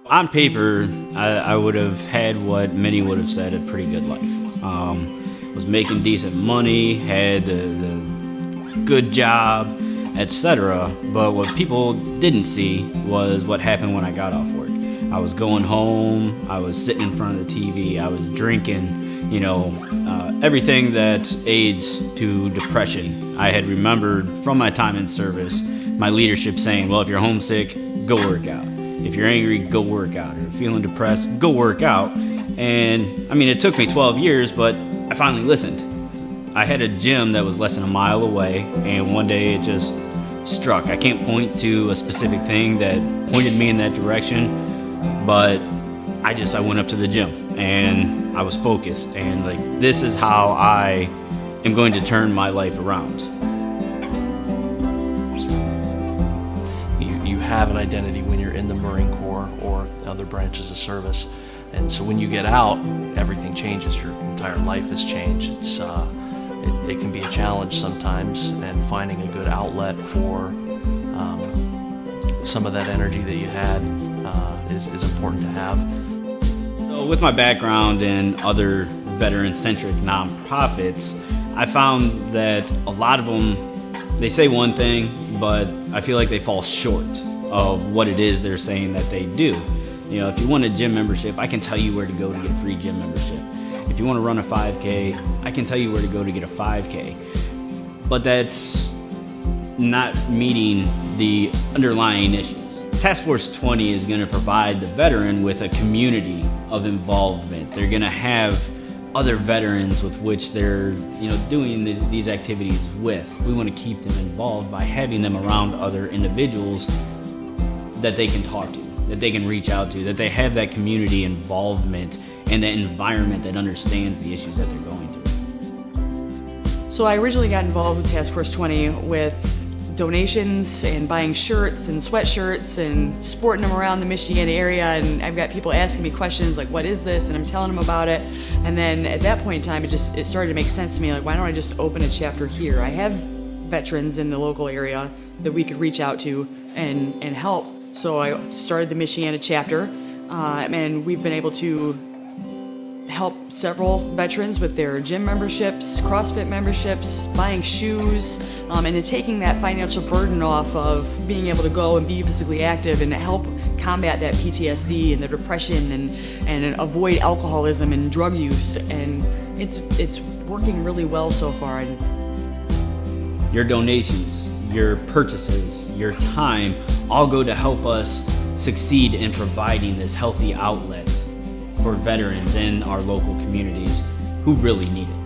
On paper, I would have had what many would have said a pretty good life. Was making decent money, had the good job, etc. But what people didn't see was what happened when I got off work. I was going home, I was sitting in front of the TV, I was drinking, everything that aids to depression. I had remembered from my time in service, my leadership saying, well, if you're homesick, go work out. If you're angry, go work out. If you're feeling depressed, go work out. And it took me 12 years, but I finally listened. I had a gym that was less than a mile away, and one day it just struck. I can't point to a specific thing that pointed me in that direction, but I went up to the gym and I was focused, and this is how I am going to turn my life around. You have an identity when you're in the Marine Corps or other branches of service, and so when you get out, everything changes. Your entire life has changed. It can be a challenge sometimes, and finding a good outlet for some of that energy that you had is important to have. So with my background in other veteran-centric nonprofits, I found that a lot of them, they say one thing, but I feel like they fall short of what it is they're saying that they do. If you want a gym membership, I can tell you where to go to get a free gym membership. If you want to run a 5K, I can tell you where to go to get a 5K. But that's not meeting the underlying issues. Task Force 20 is going to provide the veteran with a community of involvement. They're going to have other veterans with which they're doing these activities with. We want to keep them involved by having them around other individuals that they can talk to, that they can reach out to, that they have that community involvement and that environment that understands the issues that they're going through. So I originally got involved with Task Force 20 with donations and buying shirts and sweatshirts and sporting them around the Michigan area, and I've got people asking me questions like, what is this? And I'm telling them about it. And then at that point in time, it started to make sense to me, like, why don't I just open a chapter here? I have veterans in the local area that we could reach out to and help. So I started the Michiana chapter, and we've been able to help several veterans with their gym memberships, CrossFit memberships, buying shoes, and then taking that financial burden off of being able to go and be physically active and help combat that PTSD and the depression and avoid alcoholism and drug use. And it's working really well so far. Your donations, your purchases, your time all go to help us succeed in providing this healthy outlet for veterans in our local communities who really need it.